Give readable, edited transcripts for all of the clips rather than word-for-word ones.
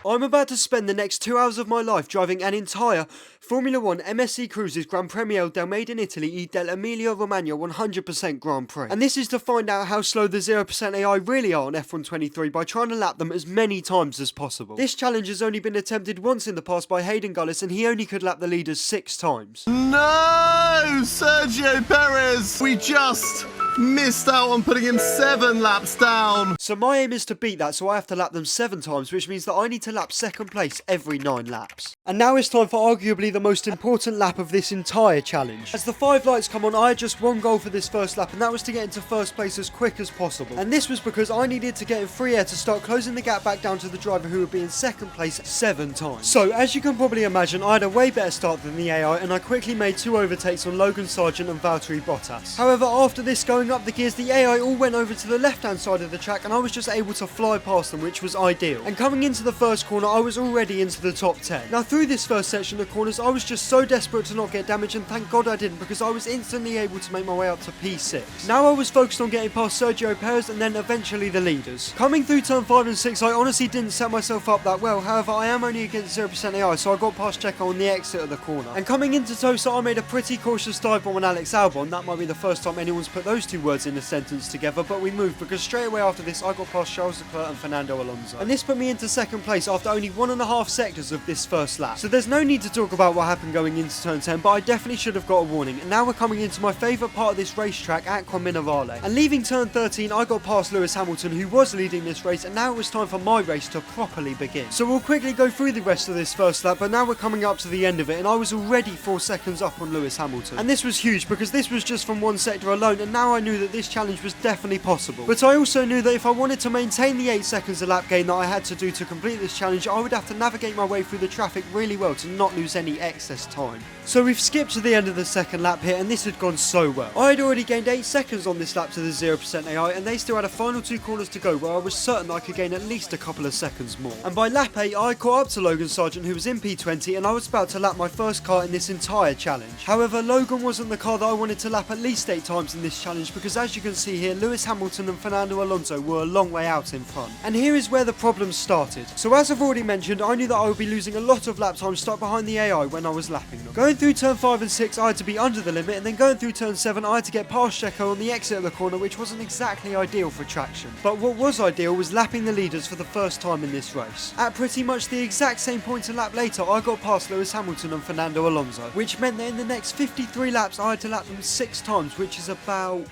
I'm about to spend the next 2 hours of my life driving an entire Formula 1 MSC Cruises Gran Premio del Made in Italy e del Emilia Romagna 100% Grand Prix. And this is to find out how slow the 0% AI really are on F123 by trying to lap them as many times as possible. This challenge has only been attempted once in the past by Hayden Gullis, and he only could lap the leaders 6 times. No! Sergio Perez! We just missed out on putting him 7 laps down. So my aim is to beat that, so I have to lap them 7 times, which means that I need to lap second place every 9 laps. And now it's time for arguably the most important lap of this entire challenge. As the 5 lights come on, I had just one goal for this first lap, and that was to get into first place as quick as possible. And this was because I needed to get in free air to start closing the gap back down to the driver who would be in second place 7 times. So as you can probably imagine, I had a way better start than the AI, and I quickly made 2 overtakes on Logan Sargent and Valtteri Bottas. However, after this going up the gears, the AI all went over to the left hand side of the track, and I was just able to fly past them, which was ideal. And coming into the first corner, I was already into the top 10. Now through this first section of corners, I was just so desperate to not get damaged, and thank God I didn't, because I was instantly able to make my way up to P6. Now I was focused on getting past Sergio Perez and then eventually the leaders. Coming through turn 5 and 6, I honestly didn't set myself up that well. However, I am only against 0% AI, so I got past Checo on the exit of the corner. And coming into Tosa, I made a pretty cautious dive bomb on Alex Albon. That might be the first time anyone's put those 2 words in a sentence together, but we moved because straight away after this I got past Charles Leclerc and Fernando Alonso. And this put me into second place after only 1.5 sectors of this first lap. So there's no need to talk about what happened going into turn 10, but I definitely should have got a warning. And now we're coming into my favourite part of this racetrack, Aqua Minerale. And leaving turn 13, I got past Lewis Hamilton, who was leading this race, and now it was time for my race to properly begin. So we'll quickly go through the rest of this first lap, but now we're coming up to the end of it, and I was already 4 seconds up on Lewis Hamilton. And this was huge because this was just from one sector alone, and now I knew that this challenge was definitely possible. But I also knew that if I wanted to maintain the 8 seconds a lap gain that I had to do to complete this challenge, I would have to navigate my way through the traffic really well to not lose any excess time. So we've skipped to the end of the second lap here, and this had gone so well. I had already gained 8 seconds on this lap to the 0% AI, and they still had a final 2 corners to go where I was certain I could gain at least a couple of seconds more. And by lap 8, I caught up to Logan Sargent, who was in P20, and I was about to lap my first car in this entire challenge. However, Logan wasn't the car that I wanted to lap at least 8 times in this challenge, because as you can see here, Lewis Hamilton and Fernando Alonso were a long way out in front. And here is where the problems started. So as I've already mentioned, I knew that I would be losing a lot of lap time stuck behind the AI when I was lapping them. Going through turn 5 and 6, I had to be under the limit, and then going through turn 7, I had to get past Checo on the exit of the corner, which wasn't exactly ideal for traction. But what was ideal was lapping the leaders for the first time in this race. At pretty much the exact same point a lap later, I got past Lewis Hamilton and Fernando Alonso, which meant that in the next 53 laps, I had to lap them 6 times, which is about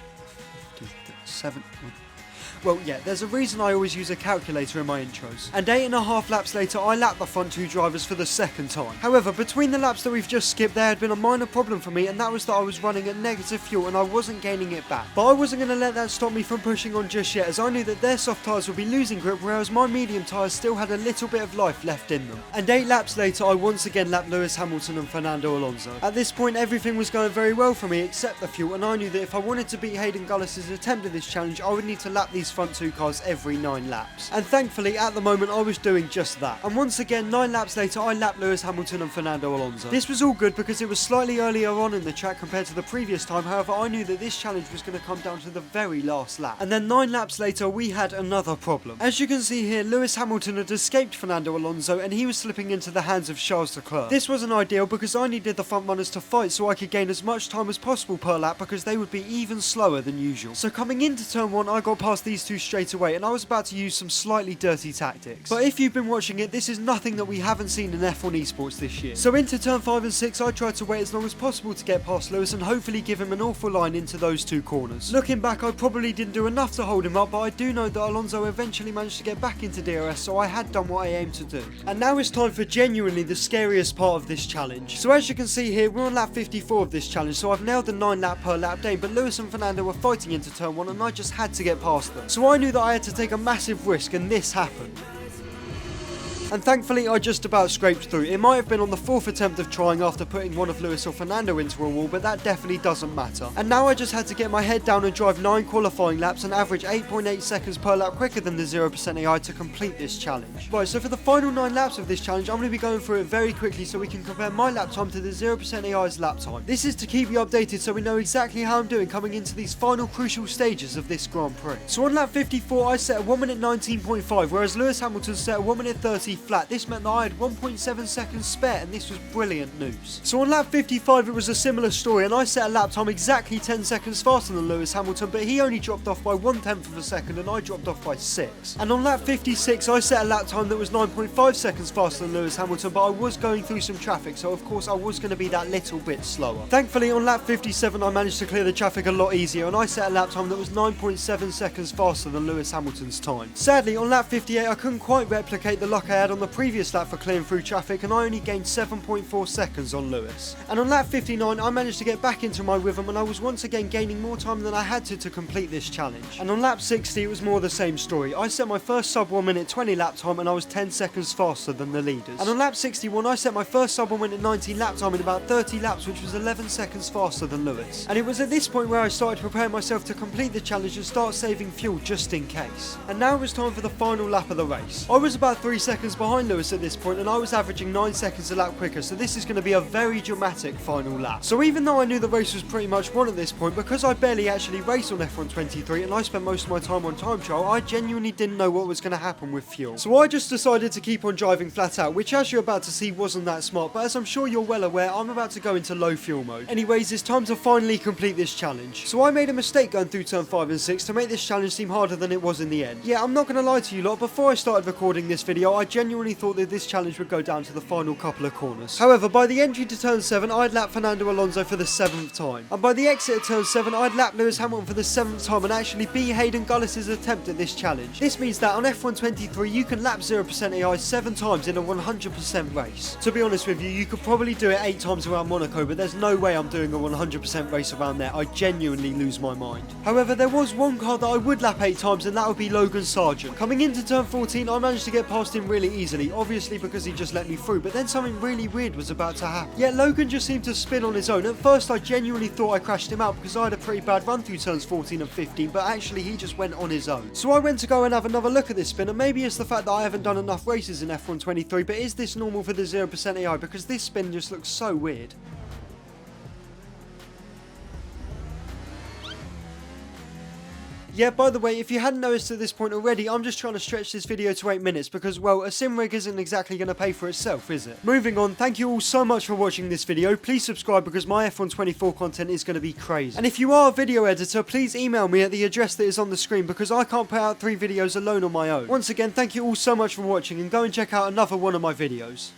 57. Well, yeah, there's a reason I always use a calculator in my intros. And 8.5 laps later, I lapped the front 2 drivers for the second time. However, between the laps that we've just skipped, there had been a minor problem for me, and that was that I was running at negative fuel and I wasn't gaining it back. But I wasn't going to let that stop me from pushing on just yet, as I knew that their soft tyres would be losing grip, whereas my medium tyres still had a little bit of life left in them. And 8 laps later, I once again lapped Lewis Hamilton and Fernando Alonso. At this point, everything was going very well for me except the fuel, and I knew that if I wanted to beat Hayden Gullis' attempt at this challenge, I would need to lap these front 2 cars every 9 laps. And thankfully, at the moment, I was doing just that. And once again, 9 laps later, I lapped Lewis Hamilton and Fernando Alonso. This was all good because it was slightly earlier on in the track compared to the previous time. However, I knew that this challenge was going to come down to the very last lap. And then 9 laps later, we had another problem. As you can see here, Lewis Hamilton had escaped Fernando Alonso, and he was slipping into the hands of Charles Leclerc. This wasn't ideal because I needed the front runners to fight so I could gain as much time as possible per lap, because they would be even slower than usual. So coming into turn 1, I got past these 2 straight away, and I was about to use some slightly dirty tactics. But if you've been watching it, this is nothing that we haven't seen in F1 esports this year. So into turn 5 and 6, I tried to wait as long as possible to get past Lewis and hopefully give him an awful line into those 2 corners. Looking back, I probably didn't do enough to hold him up, but I do know that Alonso eventually managed to get back into DRS, so I had done what I aimed to do. And now it's time for genuinely the scariest part of this challenge. So as you can see here, we're on lap 54 of this challenge, so I've nailed the 9 lap per lap day, but Lewis and Fernando were fighting into turn 1 and I just had to get past them. So I knew that I had to take a massive risk, and this happened. And thankfully I just about scraped through. It might have been on the 4th attempt of trying after putting one of Lewis or Fernando into a wall, but that definitely doesn't matter. And now I just had to get my head down and drive 9 qualifying laps and average 8.8 seconds per lap quicker than the 0% AI to complete this challenge. Right, so for the final 9 laps of this challenge, I'm going to be going through it very quickly so we can compare my lap time to the 0% AI's lap time. This is to keep you updated so we know exactly how I'm doing coming into these final crucial stages of this Grand Prix. So on lap 54, I set a 1 minute 19.5, whereas Lewis Hamilton set a 1 minute 30. flat. This meant that I had 1.7 seconds spare, and this was brilliant news. So on lap 55 it was a similar story, and I set a lap time exactly 10 seconds faster than Lewis Hamilton, but he only dropped off by 1/10 of a second and I dropped off by 6. And on lap 56 I set a lap time that was 9.5 seconds faster than Lewis Hamilton, but I was going through some traffic, so of course I was going to be that little bit slower. Thankfully on lap 57 I managed to clear the traffic a lot easier, and I set a lap time that was 9.7 seconds faster than Lewis Hamilton's time. Sadly on lap 58 I couldn't quite replicate the luck I had on the previous lap for clearing through traffic, and I only gained 7.4 seconds on Lewis. And on lap 59 I managed to get back into my rhythm, and I was once again gaining more time than I had to complete this challenge. And on lap 60 it was more the same story. I set my first sub 1 minute 20 lap time and I was 10 seconds faster than the leaders. And on lap 61 I set my first sub 1 minute 19 lap time in about 30 laps, which was 11 seconds faster than Lewis. And it was at this point where I started preparing myself to complete the challenge and start saving fuel just in case. And now it was time for the final lap of the race. I was about 3 seconds behind Lewis at this point, and I was averaging 9 seconds a lap quicker, so this is going to be a very dramatic final lap. So even though I knew the race was pretty much won at this point, because I barely actually raced on F1 23 and I spent most of my time on time trial, I genuinely didn't know what was going to happen with fuel. So I just decided to keep on driving flat out, which as you're about to see wasn't that smart, but as I'm sure you're well aware, I'm about to go into low fuel mode. Anyways, it's time to finally complete this challenge. So I made a mistake going through turn 5 and 6 to make this challenge seem harder than it was in the end. Yeah, I'm not going to lie to you lot, before I started recording this video, I genuinely thought that this challenge would go down to the final couple of corners. However, by the entry to turn 7, I'd lapped Fernando Alonso for the 7th time. And by the exit of turn 7, I'd lapped Lewis Hamilton for the 7th time and actually beat Hayden Gullis' attempt at this challenge. This means that on F1 23, you can lap 0% AI 7 times in a 100% race. To be honest with you, you could probably do it 8 times around Monaco, but there's no way I'm doing a 100% race around there. I genuinely lose my mind. However, there was one car that I would lap 8 times, and that would be Logan Sargent. Coming into turn 14, I managed to get past him really easily, obviously because he just let me through, but then something really weird was about to happen. Yet Logan just seemed to spin on his own. At first I genuinely thought I crashed him out because I had a pretty bad run through turns 14 and 15, but actually he just went on his own. So I went to go and have another look at this spin, and maybe it's the fact that I haven't done enough races in F1 23, but is this normal for the 0% AI, because this spin just looks so weird. Yeah, by the way, if you hadn't noticed at this point already, I'm just trying to stretch this video to 8 minutes because, well, a sim rig isn't exactly going to pay for itself, is it? Moving on, thank you all so much for watching this video. Please subscribe because my F1 24 content is going to be crazy. And if you are a video editor, please email me at the address that is on the screen because I can't put out 3 videos alone on my own. Once again, thank you all so much for watching, and go and check out another one of my videos.